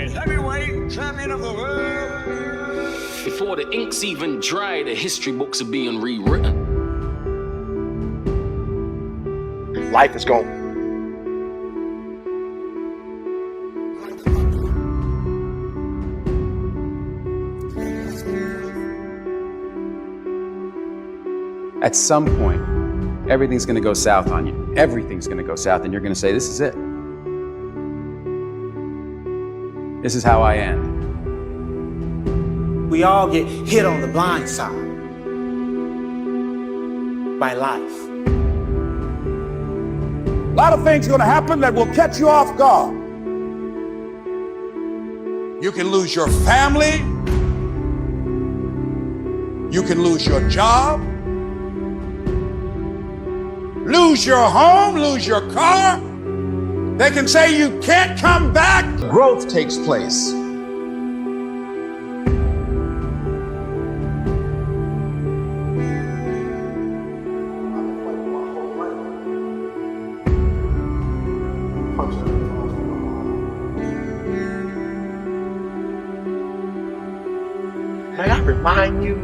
heavyweight champion of the world. Before the ink's even dry, the history books are being rewritten. Life is gone. At some point, everything's going to go south on you. Everything's going to go south, and you're going to say, this is it. This is how I end. We all get hit on the blind side by life. A lot of things are going to happen that will catch you off guard. You can lose your family. You can lose your job. Lose your home, lose your car. They can say you can't come back. Growth takes place. May I remind you,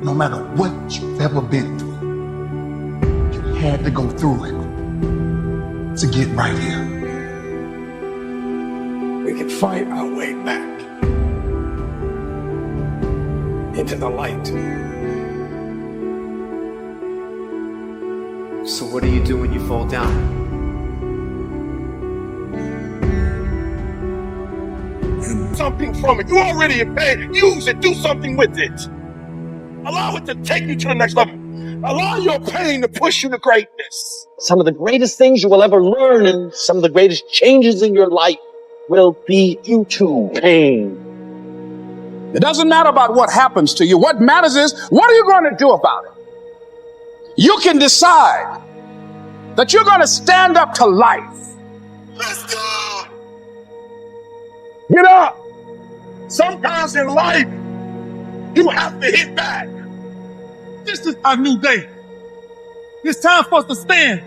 No matter what you've ever been through, you had to go through it to get right here. We can fight our way back into the light. So what do you do when you fall down? Something from it. You already in pain. Use it. Do something with it. Allow it to take you to the next level. Allow your pain to push you to greatness. Some of the greatest things you will ever learn and some of the greatest changes in your life will be due to pain. It doesn't matter about what happens to you. What matters is, what are you going to do about it? You can decide that you're going to stand up to life. Let's go. Get up. Sometimes in life, you have to hit back. This is a new day. It's time for us to stand.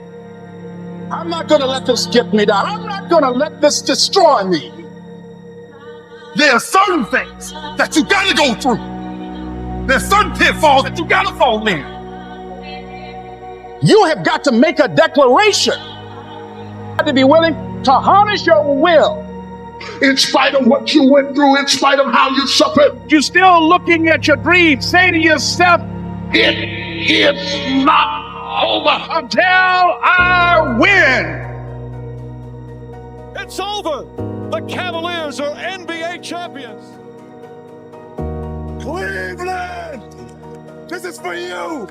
I'm not going to let this get me down. I'm not going to let this destroy me. There are certain things that you gotta go through. There are certain pitfalls that you gotta fall in. You have got to make a declaration. You have to be willing to harness your will. In spite of what you went through, in spite of how you suffered, You're still looking at your dream. Say to yourself, it's not over until I win. It's over. The Cavaliers are NBA champions. Cleveland, this is for you.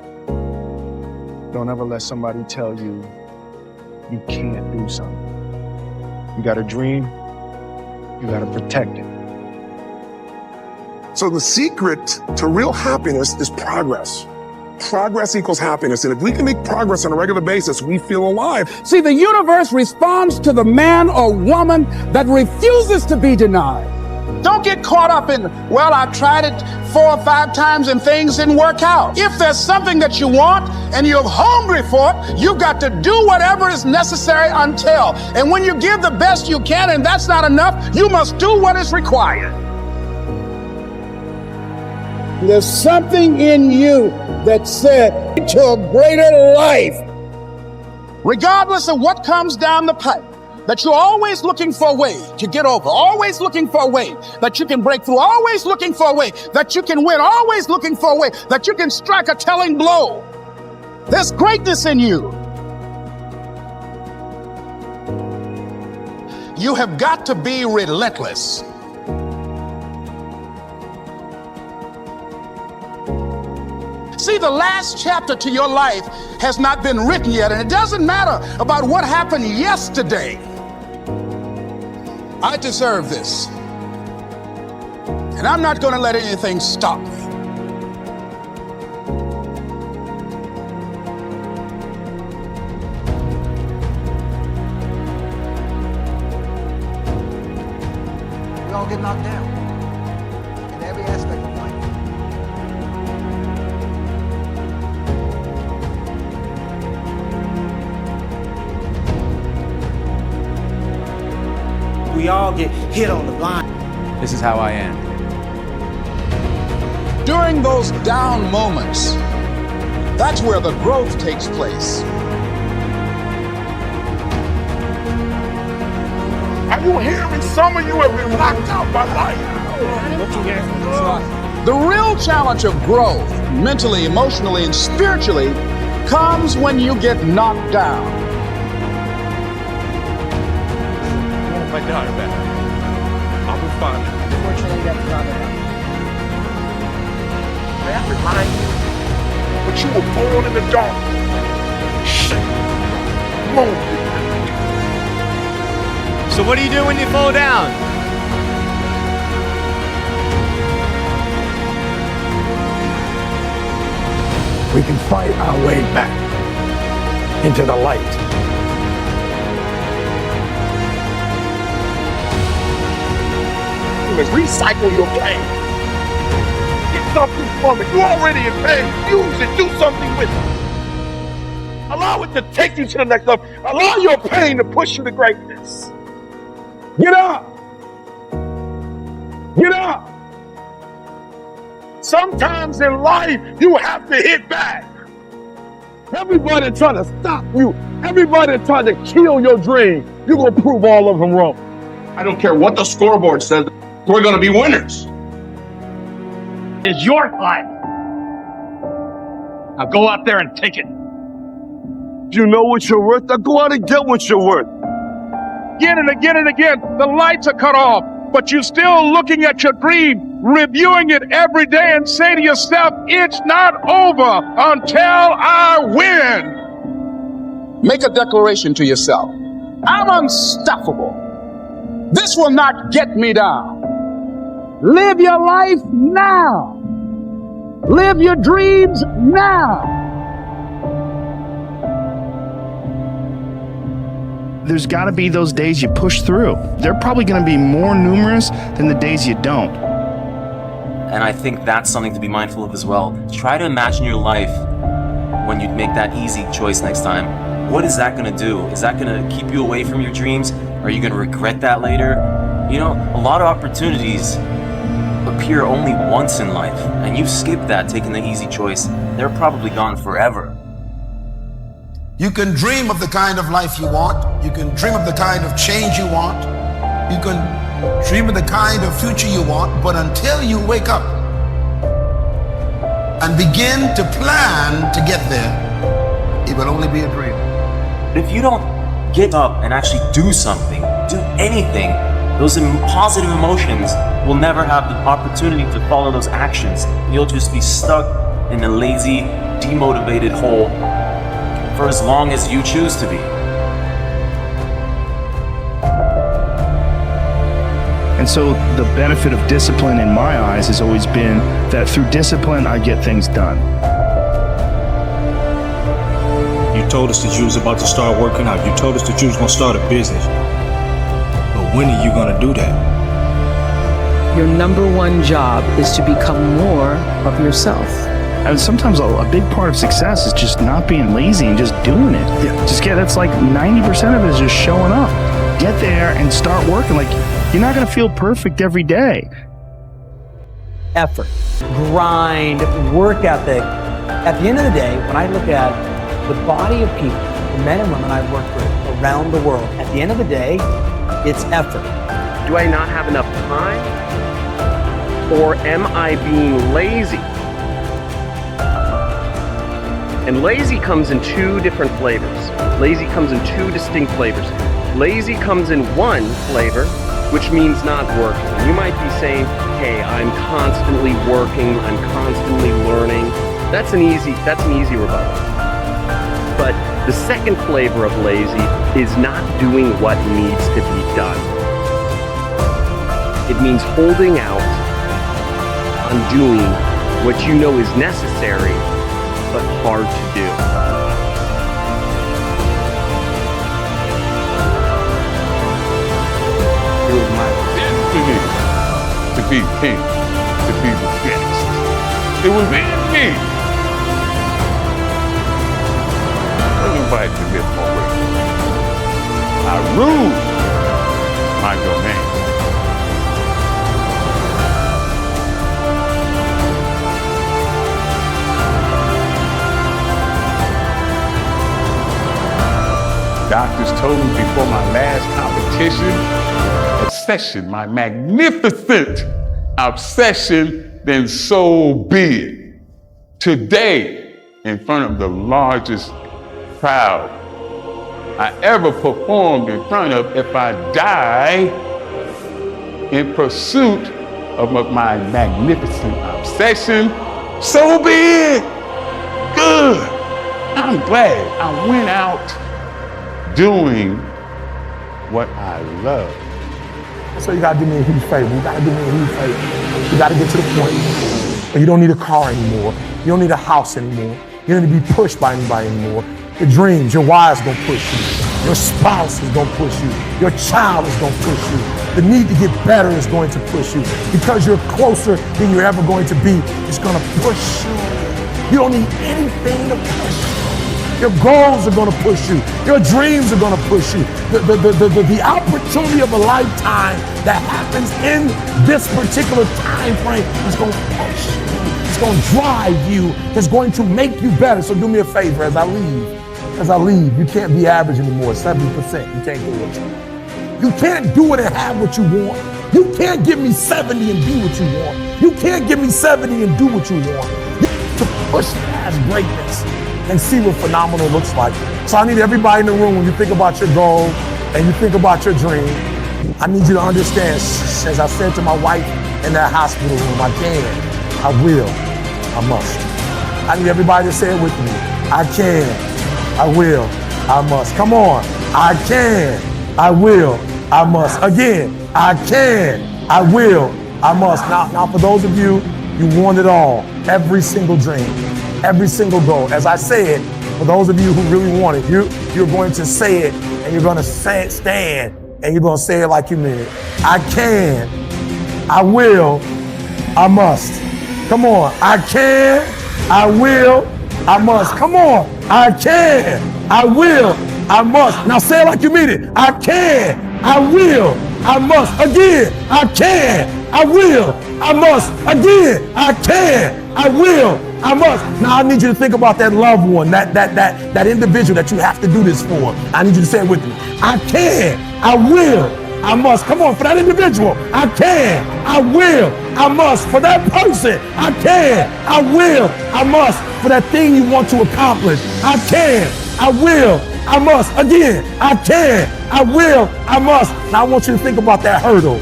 Don't ever let somebody tell you you can't do something. You got a dream, you got to protect it. So the secret to real happiness is progress. Progress equals happiness. And if we can make progress on a regular basis, we feel alive. See, the universe responds to the man or woman that refuses to be denied. Don't get caught up in, well, I tried it 4 or 5 times and things didn't work out. If there's something that you want and you're hungry for it, you've got to do whatever is necessary until. And when you give the best you can and that's not enough, you must do what is required. There's something in you that said to a greater life. Regardless of what comes down the pipe, that you're always looking for a way to get over, always looking for a way that you can break through, always looking for a way that you can win, always looking for a way that you can strike a telling blow. There's greatness in you. You have got to be relentless. See, the last chapter to your life has not been written yet, and it doesn't matter about what happened yesterday. I deserve this, and I'm not going to let anything stop me. we all get knocked down in every aspect of life. We all get hit on the blind. This is how I am. During those down moments, that's where the growth takes place. Are you hearing? Some of you have been locked out by life. The real challenge of growth, mentally, emotionally, and spiritually, comes when you get knocked down. If I die back, I'll be fine. Unfortunately, that's not enough. That reminds you, but you were born in the dark. Shit. Mold. So what do you do when you fall down? We can fight our way back into the light. Recycle your pain. Get something from it. You're already in pain. Use it. Do something with it. Allow it to take you to the next level. Allow your pain to push you to greatness. Get up! Get up! Sometimes in life, you have to hit back. Everybody trying to stop you. Everybody trying to kill your dream. You're going to prove all of them wrong. I don't care what the scoreboard says. We're going to be winners. It's your time. Now go out there and take it. You know what you're worth? Now go out and get what you're worth. Again and again and again, the lights are cut off, but you're still looking at your dream, reviewing it every day and say to yourself, it's not over until I win. Make a declaration to yourself. I'm unstoppable. This will not get me down. Live your life now. Live your dreams now. There's got to be those days you push through. They're probably going to be more numerous than the days you don't. And I think that's something to be mindful of as well. Try to imagine your life when you make that easy choice next time. What is that going to do? Is that going to keep you away from your dreams? Are you going to regret that later? You know, a lot of opportunities appear only once in life, and you skip that taking the easy choice. They're probably gone forever. You can dream of the kind of life you want. You can dream of the kind of change you want. You can dream of the kind of future you want, but until you wake up and begin to plan to get there, it will only be a dream. But if you don't get up and actually do something, do anything, those positive emotions will never have the opportunity to follow those actions. You'll just be stuck in a lazy, demotivated hole for as long as you choose to be. And so the benefit of discipline in my eyes has always been that through discipline, I get things done. You told us that you was about to start working out. You told us that you was going to start a business. But when are you going to do that? Your number one job is to become more of yourself. And sometimes a big part of success is just not being lazy and just doing it. That's like 90% of it is just showing up. Get there and start working. Like, you're not going to feel perfect every day. Effort, grind, work ethic. At the end of the day, when I look at the body of people, the men and women I've worked with around the world, at the end of the day, it's effort. Do I not have enough time? Or am I being lazy? And lazy comes in two different flavors. Lazy comes in two distinct flavors. Lazy comes in one flavor, which means not working. You might be saying, hey, I'm constantly working, I'm constantly learning. That's an easy rebuttal. But the second flavor of lazy is not doing what needs to be done. It means holding out on doing what you know is necessary but hard to do. It was my destiny to be king, to be the best. It was in me. Everybody commit more weight. I rule my domain. Doctors told me before my last obsession, my magnificent obsession, then so be it. Today, in front of the largest crowd I ever performed in front of, if I die in pursuit of my magnificent obsession, so be it. Good. I'm glad I went out doing what I love. So you gotta do me a huge favor. You gotta do me a huge favor. You gotta get to the point where you don't need a car anymore. You don't need a house anymore. You don't need to be pushed by anybody anymore. Your dreams, your wives gonna push you. Your spouse is gonna push you. Your child is gonna push you. The need to get better is going to push you. Because you're closer than you're ever going to be, it's gonna push you. You don't need anything to push you. Your goals are gonna push you. Your dreams are gonna push you. The opportunity of a lifetime that happens in this particular time frame is gonna push you. It's gonna drive you. It's going to make you better. So do me a favor as I leave. You can't be average anymore, 70%. You can't do it. You can't do it and have what you want. You can't give me 70 and be what you want. You can't give me 70 and do what you want. You have to push past greatness and see what phenomenal looks like. So I need everybody in the room, when you think about your goal and you think about your dream, I need you to understand, as I said to my wife in that hospital room, I can, I will, I must. I need everybody to say it with me. I can, I will, I must. Come on. I can, I will, I must. Again, I can, I will, I must. Now for those of you, you want it all. Every single dream, every single goal. As I said, for those of you who really want it, you're going to say it, and you're going to stand, and you're going to say it like you mean it. I can, I will, I must. Come on. I can, I will, I must. Come on. I can, I will, I must. Now say it like you mean it. I can, I will, I must. Again, I can, I will, I must. Again, I can, I will, I must. Now I need you to think about that loved one, that individual that you have to do this for. I need you to say it with me. I can, I will, I must. Come on, for that individual. I can, I will, I must. For that person, I can, I will, I must. For that thing you want to accomplish, I can, I will, I must. Again, I can, I will, I must. Now I want you to think about that hurdle.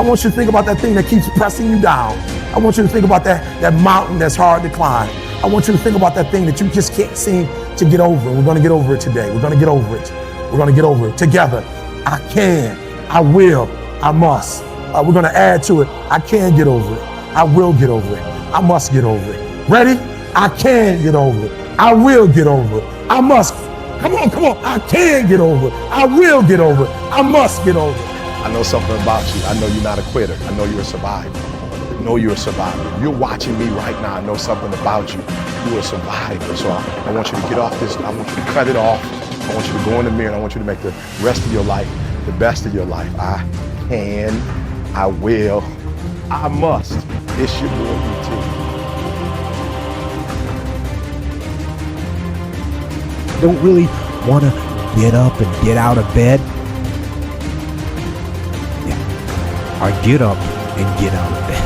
I want you to think about that thing that keeps pressing you down. I want you to think about that mountain that's hard to climb. I want you to think about that thing that you just can't seem to get over. We're going to get over it today. We're going to get over it. We're going to get over it together. I can, I will, I must. We're going to add to it. I can get over it. I will get over it. I must get over it. Ready? I can get over it. I will get over it. I must. Come on. I can get over it. I will get over it. I must get over it. I know something about you. I know you're not a quitter. I know you're a survivor. I know you're a survivor. You're watching me right now. I know something about you. You're a survivor. So I want you to get off this. I want you to cut it off. I want you to go in the mirror and I want you to make the rest of your life the best of your life. I can, I will, I must. It's your boy, BT. Don't really want to get up and get out of bed. I get up and get out of bed.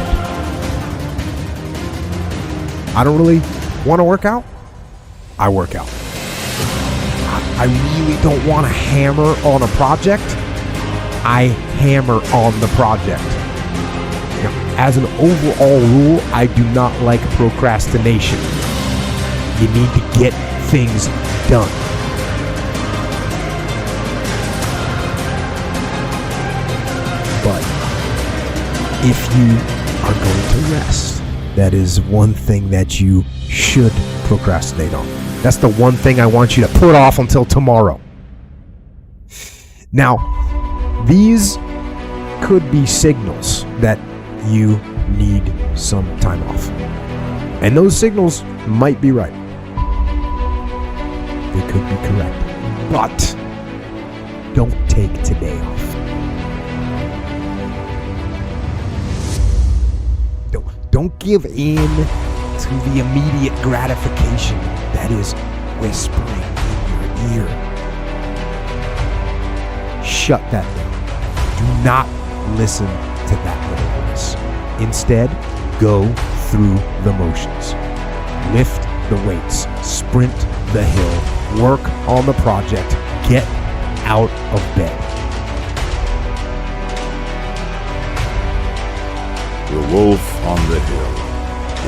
I don't really want to work out. I work out. I really don't want to hammer on a project. I hammer on the project. Now, as an overall rule, I do not like procrastination. You need to get things done. But if you are going to rest, that is one thing that you should procrastinate on. That's the one thing I want you to put off until tomorrow. Now, these could be signals that you need some time off. And those signals might be right. They could be correct. But don't take today off. Don't give in to the immediate gratification that is whispering in your ear. Shut that down. Do not listen to that little voice. Instead, go through the motions. Lift the weights, sprint the hill, work on the project, get out of bed. The wolf on the hill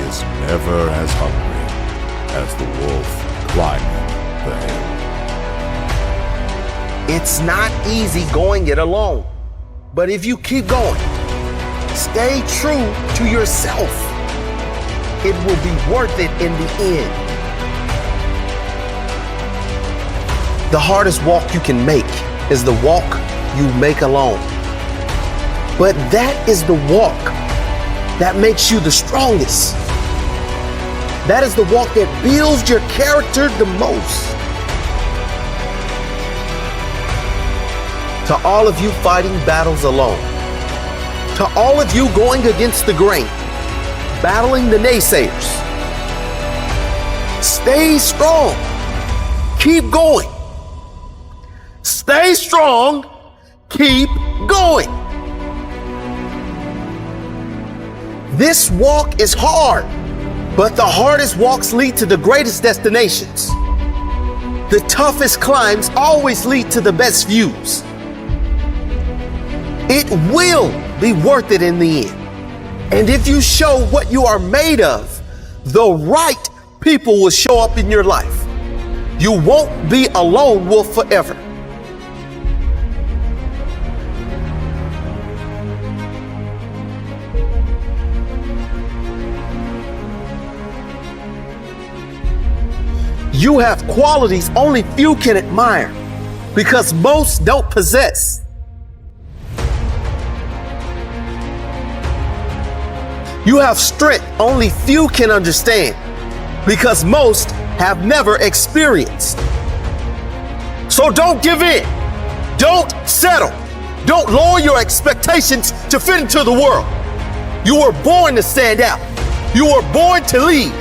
is never as hungry as the wolf climbing the hill. It's not easy going it alone, but if you keep going, stay true to yourself, it will be worth it in the end. The hardest walk you can make is the walk you make alone. But that is the walk that makes you the strongest. That is the walk that builds your character the most. To all of you fighting battles alone, to all of you going against the grain, battling the naysayers, stay strong. Keep going. Stay strong. Keep going. This walk is hard, but the hardest walks lead to the greatest destinations. The toughest climbs always lead to the best views. It will be worth it in the end. And if you show what you are made of, the right people will show up in your life. You won't be a lone wolf forever. You have qualities only few can admire because most don't possess. You have strength only few can understand because most have never experienced. So don't give in. Don't settle. Don't lower your expectations to fit into the world. You were born to stand out. You were born to lead.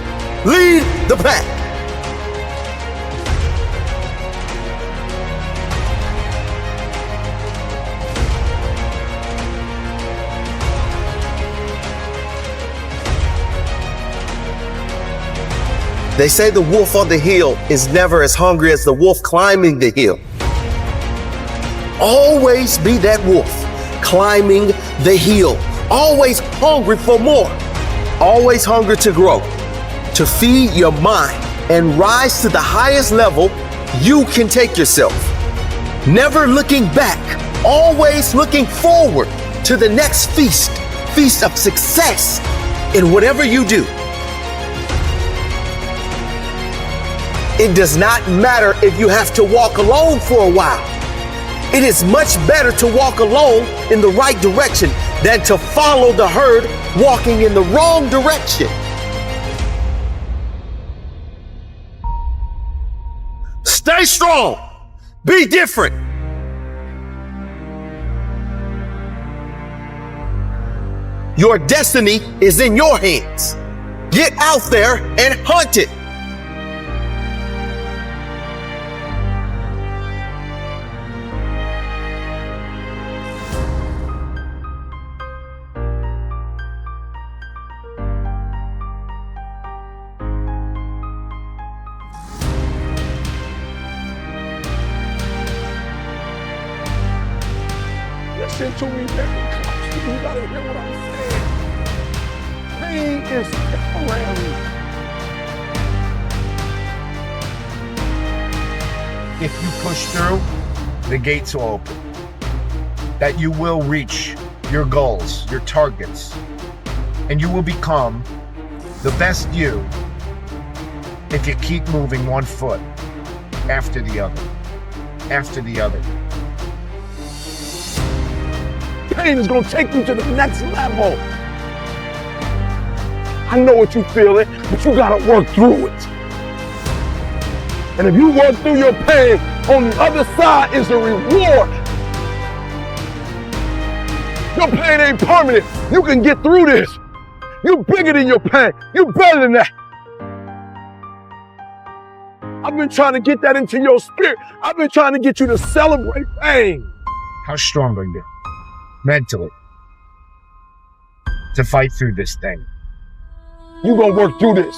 Lead the pack. They say the wolf on the hill is never as hungry as the wolf climbing the hill. Always be that wolf climbing the hill. Always hungry for more. Always hungry to grow, to feed your mind and rise to the highest level you can take yourself. Never looking back, always looking forward to the next feast of success in whatever you do. It does not matter if you have to walk alone for a while. It is much better to walk alone in the right direction than to follow the herd walking in the wrong direction. Stay strong. Be different. Your destiny is in your hands. Get out there and hunt it. Listen to me very closely. You gotta hear what I'm saying. Pain is temporary. If you push through, the gates will open. That you will reach your goals, your targets, and you will become the best you if you keep moving one foot after the other, after the other. Pain is gonna take you to the next level. I know what you feel it, but you gotta work through it. And if you work through your pain, on the other side is the reward. Your pain ain't permanent. You can get through this. You bigger than your pain. You better than that. I've been trying to get that into your spirit. I've been trying to get you to celebrate pain. How strong are you mentally to fight through this thing? You gonna work through this.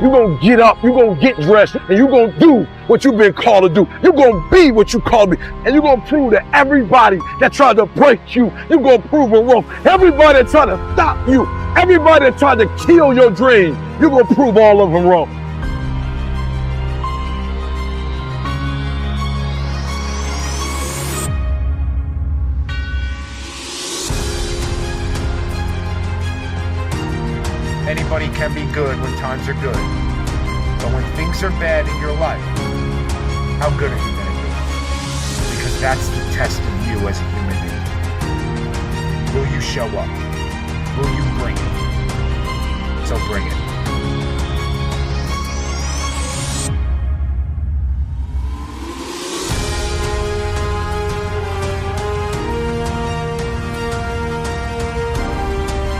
You gonna get up, you gonna get dressed, and you gonna do what you've been called to do. You gonna be what you called to be. And you gonna prove to everybody that tried to break you, you gonna prove them wrong. Everybody that tried to stop you, everybody that tried to kill your dream, you gonna prove all of them wrong. Anybody can be good when times are good. But when things are bad in your life, how good are you going to be? Because that's the test of you as a human being. Will you show up? Will you bring it? So bring it.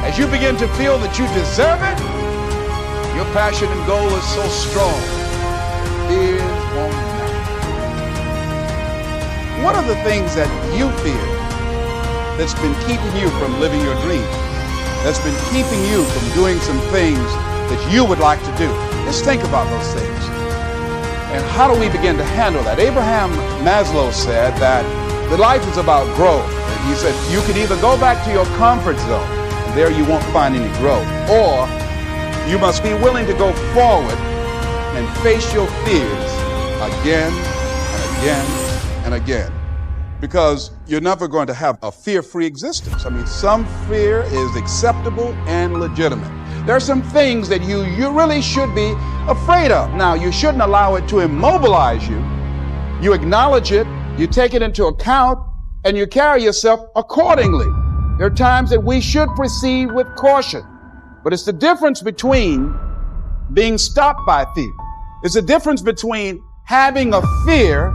As you begin to feel that you deserve it, your passion and goal is so strong, fears won't matter. What are the things that you fear that's been keeping you from living your dream? That's been keeping you from doing some things that you would like to do? Just think about those things. And how do we begin to handle that? Abraham Maslow said that the life is about growth. And he said you can either go back to your comfort zone, there you won't find any growth. Or you must be willing to go forward and face your fears again and again and again. Because you're never going to have a fear-free existence. I mean, some fear is acceptable and legitimate. There are some things that you really should be afraid of. Now, you shouldn't allow it to immobilize you. You acknowledge it, you take it into account, and you carry yourself accordingly. There are times that we should proceed with caution, but it's the difference between being stopped by fear. It's the difference between having a fear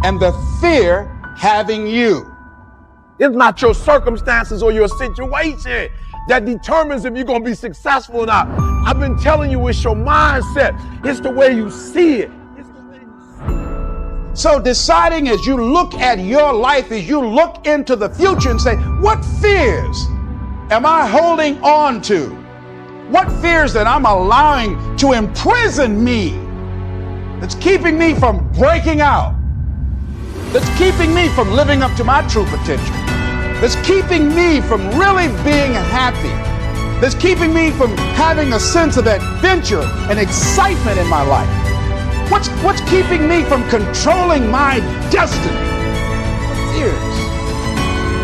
and the fear having you. It's not your circumstances or your situation that determines if you're going to be successful or not. I've been telling you, it's your mindset. It's the way you see it. So deciding as you look at your life, as you look into the future and say, what fears am I holding on to? What fears that I'm allowing to imprison me, that's keeping me from breaking out, that's keeping me from living up to my true potential, that's keeping me from really being happy, that's keeping me from having a sense of adventure and excitement in my life? What's keeping me from controlling my destiny? Fears.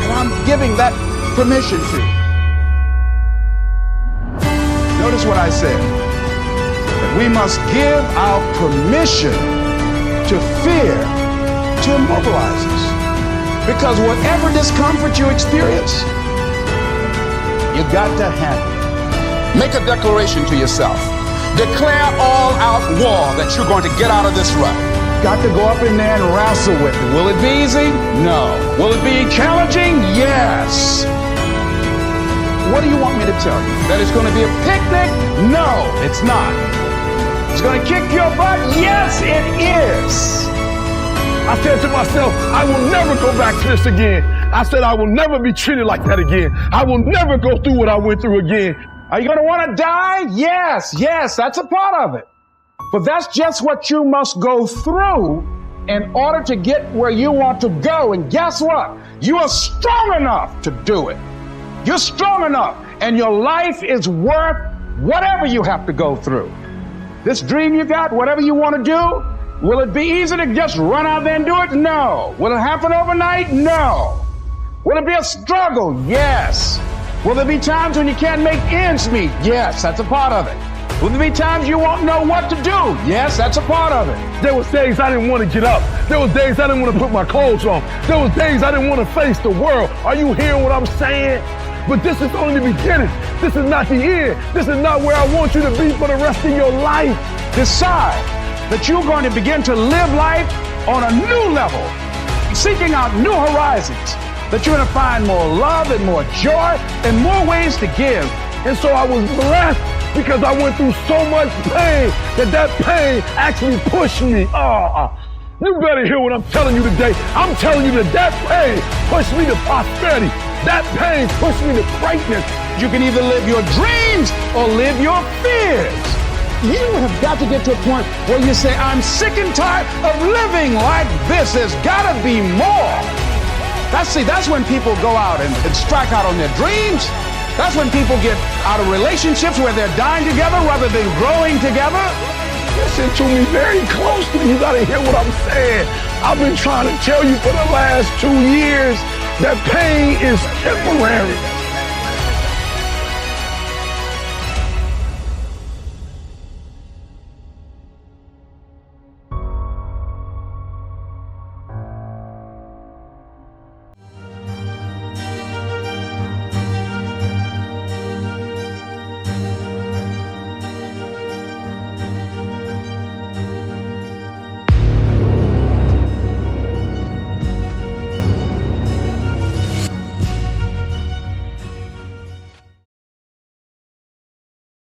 And I'm giving that permission to. Notice what I said. That we must give our permission to fear to immobilize us. Because whatever discomfort you experience, you got to handle it. Make a declaration to yourself. Declare all out war that you're going to get out of this rut. Got to go up in there and wrestle with it. Will it be easy? No. Will it be challenging? Yes. What do you want me to tell you? That it's going to be a picnic? No, it's not. It's going to kick your butt? Yes, it is. I said to myself, I will never go back to this again. I said, I will never be treated like that again. I will never go through what I went through again. Are you going to want to die? Yes, that's a part of it. But that's just what you must go through in order to get where you want to go. And guess what? You are strong enough to do it. You're strong enough, and your life is worth whatever you have to go through. This dream you got, whatever you want to do, will it be easy to just run out there and do it? No. Will it happen overnight? No. Will it be a struggle? Yes. Will there be times when you can't make ends meet? Yes, that's a part of it. Will there be times you won't know what to do? Yes, that's a part of it. There was days I didn't want to get up. There was days I didn't want to put my clothes on. There was days I didn't want to face the world. Are you hearing what I'm saying? But this is only the beginning. This is not the end. This is not where I want you to be for the rest of your life. Decide that you're going to begin to live life on a new level, seeking out new horizons, that you're gonna find more love and more joy and more ways to give. And so I was blessed because I went through so much pain that pain actually pushed me. You better hear what I'm telling you today. I'm telling you that pain pushed me to prosperity. That pain pushed me to greatness. You can either live your dreams or live your fears. You have got to get to a point where you say, I'm sick and tired of living like this. There's gotta be more. That's when people go out and strike out on their dreams. That's when people get out of relationships where they're dying together rather than growing together. Listen to me very closely. You gotta hear what I'm saying. I've been trying to tell you for the last 2 years that pain is temporary.